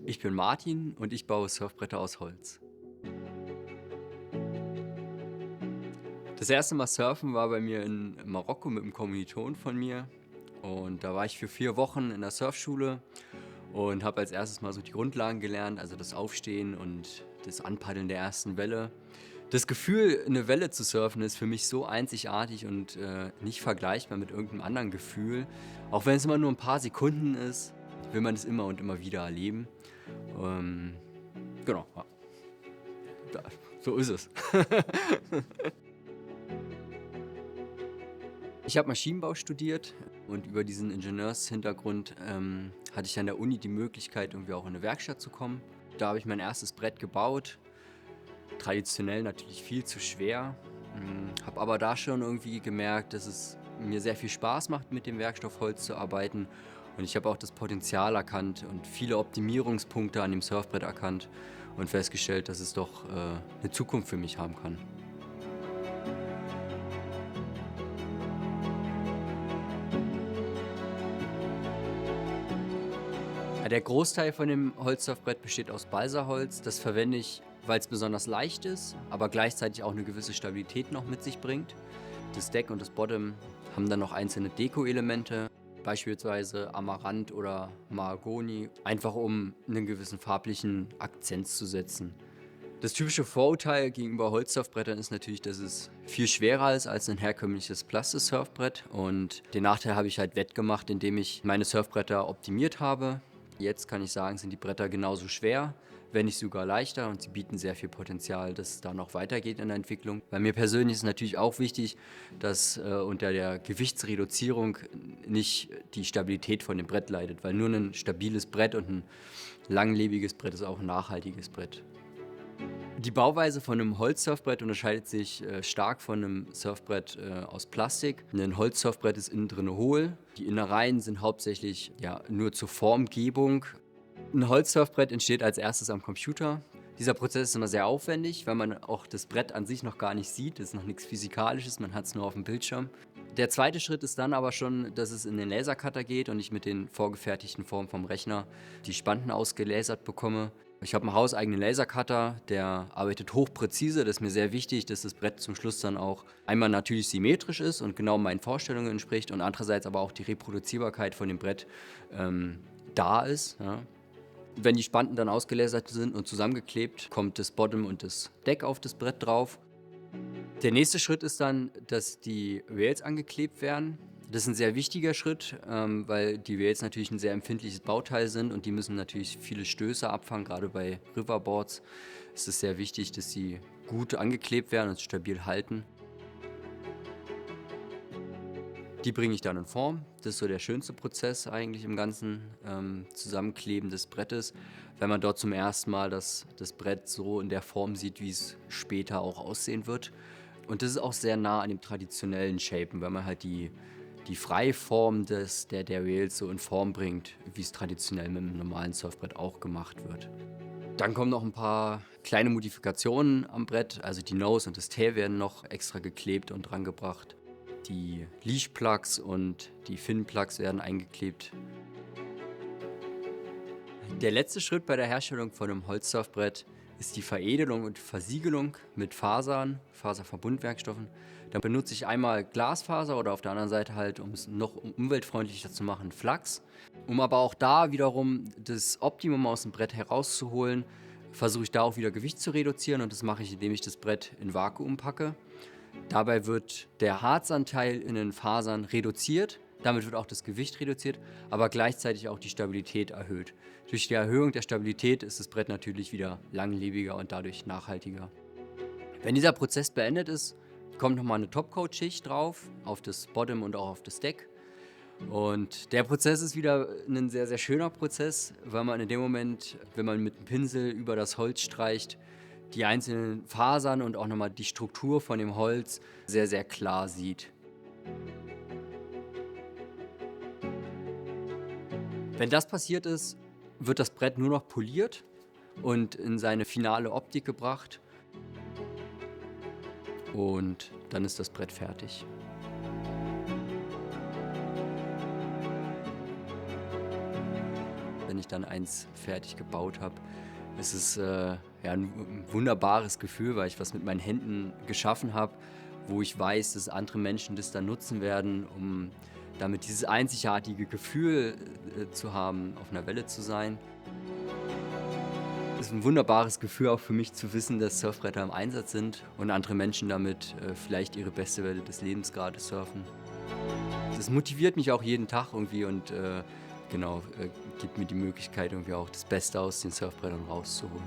Ich bin Martin und ich baue Surfbretter aus Holz. Das erste Mal surfen war bei mir in Marokko mit einem Kommilitonen von mir. Und da war ich für 4 Wochen in der Surfschule und habe als erstes mal so die Grundlagen gelernt, also das Aufstehen und das Anpaddeln der ersten Welle. Das Gefühl, eine Welle zu surfen, ist für mich so einzigartig und nicht vergleichbar mit irgendeinem anderen Gefühl. Auch wenn es immer nur ein paar Sekunden ist, will man es immer und immer wieder erleben. Ähm, genau, ja, da, so ist es. Ich habe Maschinenbau studiert und über diesen Ingenieurshintergrund hatte ich an der Uni die Möglichkeit, irgendwie auch in eine Werkstatt zu kommen. Da habe ich mein erstes Brett gebaut. Traditionell natürlich viel zu schwer. Habe aber da schon irgendwie gemerkt, dass es mir sehr viel Spaß macht, mit dem Werkstoff Holz zu arbeiten. Und ich habe auch das Potenzial erkannt und viele Optimierungspunkte an dem Surfbrett erkannt und festgestellt, dass es doch eine Zukunft für mich haben kann. Ja, der Großteil von dem Holzsurfbrett besteht aus Balsaholz. Das verwende ich, weil es besonders leicht ist, aber gleichzeitig auch eine gewisse Stabilität noch mit sich bringt. Das Deck und das Bottom haben dann noch einzelne Deko-Elemente, beispielsweise Amaranth oder Mahagoni, einfach um einen gewissen farblichen Akzent zu setzen. Das typische Vorurteil gegenüber Holzsurfbrettern ist natürlich, dass es viel schwerer ist als ein herkömmliches Plastik-Surfbrett. Und den Nachteil habe ich halt wettgemacht, indem ich meine Surfbretter optimiert habe. Jetzt kann ich sagen, sind die Bretter genauso schwer, wenn nicht sogar leichter, und sie bieten sehr viel Potenzial, dass es da noch weitergeht in der Entwicklung. Bei mir persönlich ist natürlich auch wichtig, dass unter der Gewichtsreduzierung nicht die Stabilität von dem Brett leidet, weil nur ein stabiles Brett und ein langlebiges Brett ist auch ein nachhaltiges Brett. Die Bauweise von einem Holzsurfbrett unterscheidet sich stark von einem Surfbrett aus Plastik. Ein Holzsurfbrett ist innen drin hohl. Die Innereien sind hauptsächlich ja, nur zur Formgebung. Ein Holzsurfbrett entsteht als erstes am Computer. Dieser Prozess ist immer sehr aufwendig, weil man auch das Brett an sich noch gar nicht sieht. Es ist noch nichts Physikalisches, man hat es nur auf dem Bildschirm. Der zweite Schritt ist dann aber schon, dass es in den Lasercutter geht und ich mit den vorgefertigten Formen vom Rechner die Spanten ausgelasert bekomme. Ich habe einen hauseigenen Lasercutter, der arbeitet hochpräzise. Das ist mir sehr wichtig, dass das Brett zum Schluss dann auch einmal natürlich symmetrisch ist und genau meinen Vorstellungen entspricht und andererseits aber auch die Reproduzierbarkeit von dem Brett da ist. Ja. Wenn die Spanten dann ausgelasert sind und zusammengeklebt, kommt das Bottom und das Deck auf das Brett drauf. Der nächste Schritt ist dann, dass die Rails angeklebt werden. Das ist ein sehr wichtiger Schritt, weil die Rails natürlich ein sehr empfindliches Bauteil sind und die müssen natürlich viele Stöße abfangen. Gerade bei Riverboards ist es sehr wichtig, dass sie gut angeklebt werden und stabil halten. Die bringe ich dann in Form. Das ist so der schönste Prozess eigentlich im ganzen Zusammenkleben des Brettes, wenn man dort zum ersten Mal das Brett so in der Form sieht, wie es später auch aussehen wird. Und das ist auch sehr nah an dem traditionellen Shapen, weil man halt die Freiform der Rails so in Form bringt, wie es traditionell mit einem normalen Surfbrett auch gemacht wird. Dann kommen noch ein paar kleine Modifikationen am Brett, also die Nose und das Tail werden noch extra geklebt und drangebracht. Die Leash-Plugs und die Fin-Plugs werden eingeklebt. Der letzte Schritt bei der Herstellung von einem Holzsurfbrett ist die Veredelung und Versiegelung mit Fasern, Faserverbundwerkstoffen. Da benutze ich einmal Glasfaser oder auf der anderen Seite halt, um es noch umweltfreundlicher zu machen, Flachs. Um aber auch da wiederum das Optimum aus dem Brett herauszuholen, versuche ich da auch wieder Gewicht zu reduzieren und das mache ich, indem ich das Brett in Vakuum packe. Dabei wird der Harzanteil in den Fasern reduziert, damit wird auch das Gewicht reduziert, aber gleichzeitig auch die Stabilität erhöht. Durch die Erhöhung der Stabilität ist das Brett natürlich wieder langlebiger und dadurch nachhaltiger. Wenn dieser Prozess beendet ist, kommt nochmal eine Topcoat-Schicht drauf, auf das Bottom und auch auf das Deck. Und der Prozess ist wieder ein sehr, sehr schöner Prozess, weil man in dem Moment, wenn man mit dem Pinsel über das Holz streicht, die einzelnen Fasern und auch nochmal die Struktur von dem Holz sehr, sehr klar sieht. Wenn das passiert ist, wird das Brett nur noch poliert und in seine finale Optik gebracht und dann ist das Brett fertig. wenn ich dann eins fertig gebaut habe. Es ist ja, ein wunderbares Gefühl, weil ich was mit meinen Händen geschaffen habe, wo ich weiß, dass andere Menschen das dann nutzen werden, um damit dieses einzigartige Gefühl zu haben, auf einer Welle zu sein. Es ist ein wunderbares Gefühl auch für mich zu wissen, dass Surfbretter im Einsatz sind und andere Menschen damit vielleicht ihre beste Welle des Lebens gerade surfen. Das motiviert mich auch jeden Tag irgendwie und genau, gibt mir die Möglichkeit, irgendwie auch das Beste aus den Surfbrettern rauszuholen.